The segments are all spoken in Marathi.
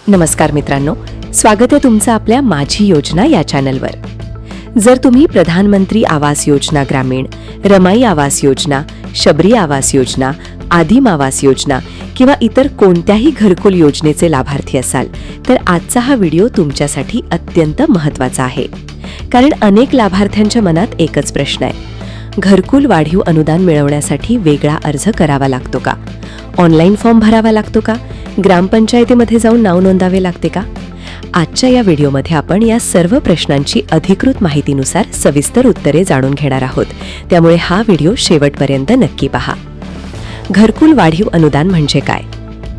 नमस्कार मित्रांनो, स्वागत आहे तुमचं आपल्या माझी योजना या चॅनलवर. जर तुम्ही प्रधानमंत्री आवास योजना ग्रामीण, रमाई आवास योजना, शबरी आवास योजना, आदिम आवास योजना किंवा इतर कोणत्याही घरकुल योजनेचे लाभार्थी असाल तर आजचा हा व्हिडिओ तुमच्यासाठी अत्यंत महत्त्वाचा आहे. कारण अनेक लाभार्थ्यांच्या मनात एकच प्रश्न आहे, घरकुल वाढीव अनुदान मिळवण्यासाठी वेगळा अर्ज करावा लागतो का? ऑनलाईन फॉर्म भरावा लागतो का? ग्रामपंचायतीमध्ये जाऊन नाव नोंदावे लागते का? आजच्या या व्हिडिओमध्ये आपण या सर्व प्रश्नांची अधिकृत माहितीनुसार सविस्तर उत्तरे जाणून घेणार आहोत. त्यामुळे हा व्हिडिओ शेवटपर्यंत नक्की पहा. घरकुल वाढीव अनुदान म्हणजे काय?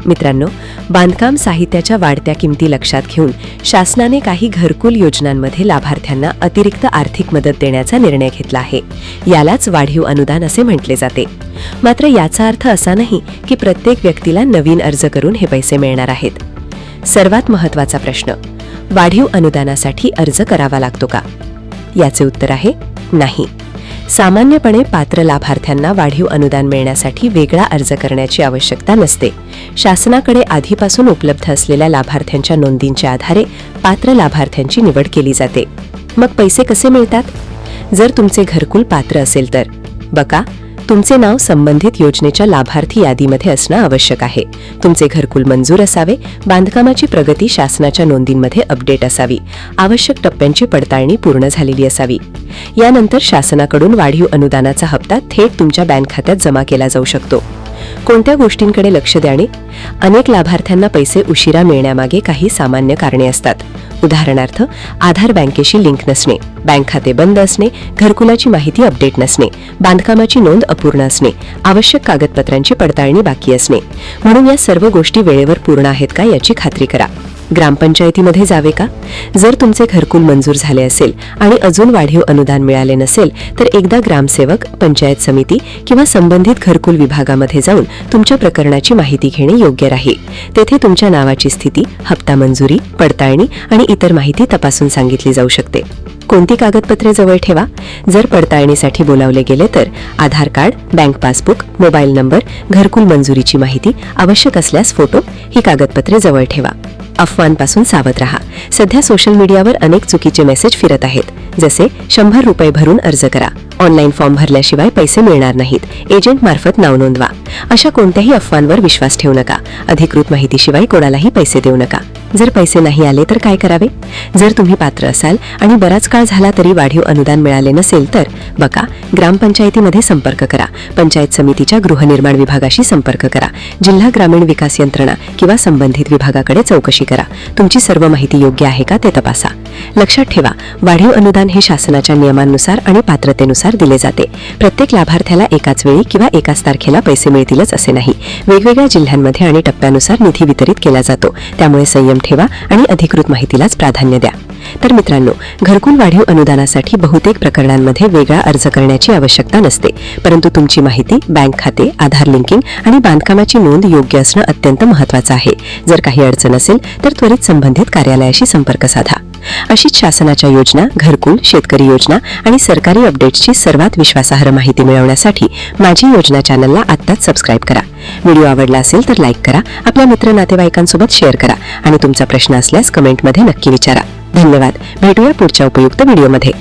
मित्रांनो, बांधकाम साहित्याच्या वाढत्या किमती लक्षात घेऊन शासनाने काही घरकुल योजनांमध्ये लाभार्थ्यांना अतिरिक्त आर्थिक मदत देण्याचा निर्णय घेतला आहे. यालाच वाढीव अनुदान असे म्हटले जाते. मात्र याचा अर्थ असा नाही की प्रत्येक व्यक्तीला नवीन अर्ज करून हे पैसे मिळणार आहेत. सर्वात महत्त्वाचा प्रश्न, वाढीव अनुदानासाठी अर्ज करावा लागतो का? याचे उत्तर आहे नाही. सामान्यपणे पात्र लाभार्थ्यांना वाढीव अनुदान मिळण्यासाठी वेगळा अर्ज करण्याची आवश्यकता नसते. शासनाकडे आधीपासून उपलब्ध असलेल्या लाभार्थ्यांच्या नोंदींच्या आधारे पात्र लाभार्थ्यांची निवड केली जाते. मग पैसे कसे मिळतात? जर तुमचे घरकुल पात्र असेल तर बघा, तुमचे नाव संबंधित योजनेच्या लाभार्थी यादीमध्ये असणं आवश्यक आहे. तुमचे घरकुल मंजूर असावे, बांधकामाची प्रगती शासनाच्या नोंदींमध्ये अपडेट असावी, आवश्यक टप्प्यांची पडताळणी पूर्ण झालेली असावी. यानंतर शासनाकडून वाढीव अनुदानाचा हप्ता थेट तुमच्या बँक खात्यात जमा केला जाऊ शकतो. कोणत्या गोष्टींकडे लक्ष द्यावे? अनेक लाभार्थ्यांना पैसे उशिरा मिळण्यामागे काही सामान्य कारणे असतात. उदाहरणार्थ, आधार बँकेशी लिंक नसणे, बँक खाते बंद असणे, घरकुलाची माहिती अपडेट नसणे, बांधकामाची नोंद अपूर्ण असणे, आवश्यक कागदपत्रांची पडताळणी बाकी असणे. म्हणून या सर्व गोष्टी वेळेवर पूर्ण आहेत का याची खात्री करा. ग्रामपंचायतीमध्ये जावे का? जर तुमचे घरकुल मंजूर झाले असेल आणि अजून वाढीव अनुदान मिळाले नसेल तर एकदा ग्रामसेवक, पंचायत समिती किंवा संबंधित घरकुल विभागामध्ये जाऊन तुमच्या प्रकरणाची माहिती घेणे योग्य राहील. तेथे तुमच्या नावाची स्थिती, हप्ता मंजुरी, पडताळणी आणि इतर माहिती तपासून सांगितली जाऊ शकते. कोणती कागदपत्रे जवळ ठेवा? जर पडताळणीसाठी बोलावले गेले तर Aadhaar card, bank passbook, mobile number, घरकुल मंजुरीची माहिती, आवश्यक असल्यास फोटो ही कागदपत्रे जवळ ठेवा. अफवांपासून सावध राहा. सध्या सोशल मीडियावर अनेक चुकीचे मेसेज फिरत आहेत, जसे 100 रुपये भरून अर्ज करा, ऑनलाईन फॉर्म भरल्याशिवाय पैसे मिळणार नाहीत, एजंट मार्फत नाव नोंदवा. अशा कोणत्याही अफवांवर विश्वास ठेवू नका. अधिकृत माहितीशिवाय कोणालाही पैसे देऊ नका. जर पैसे नाही आले तर काय करावे? जर तुम्ही पात्र असाल आणि बराच काळ झाला तरी वाढीव अनुदान मिळाले नसेल तर बघा, ग्रामपंचायतीमध्ये संपर्क करा, पंचायत समितीच्या गृहनिर्माण विभागाशी संपर्क करा, जिल्हा ग्रामीण विकास यंत्रणा किंवा संबंधित विभागाकडे चौकशी करा. तुमची सर्व माहिती योग्य आहे का ते तपासा. लक्षात ठेवा, वाढीव अनुदान हे शासनाच्या नियमांनुसार आणि पात्रतेनुसार दिले जाते. प्रत्येक लाभार्थ्याला एकाच वेळी किंवा एकाच तारखेला पैसे मिळतीलच असे नाही. वेगवेगळ्या जिल्ह्यांमध्ये आणि टप्प्यानुसार निधी वितरित केला जातो. त्यामुळे संयम ठेवा आणि अधिकृत माहितीलाच प्राधान्य द्या. तर मित्रांनो, घरकुल वाढीव अनुदानासाठी बहुतेक प्रकरणांमध्ये वेगळा अर्ज करण्याची आवश्यकता नसते. परंतु तुमची माहिती, बँक खाते, आधार लिंकिंग आणि बांधकामाची नोंद योग्य असणं अत्यंत महत्त्वाचं आहे. जर काही अडचण असेल तर त्वरित संबंधित कार्यालयाशी संपर्क साधा. अशीच शासनाच्या योजना, घरकुल, शेतकरी योजना आणि सरकारी अपडेट्सची सर्वात विश्वासार्ह माहिती मिळवण्यासाठी माझी योजना चॅनलला आत्ताच सबस्क्राईब करा. व्हिडिओ आवडला असेल तर लाईक करा, आपल्या मित्र नातेवाईकांसोबत शेअर करा आणि तुमचा प्रश्न असल्यास कमेंटमध्ये नक्की विचारा. धन्यवाद. भेटूया पुढच्या उपयुक्त व्हिडिओमध्ये.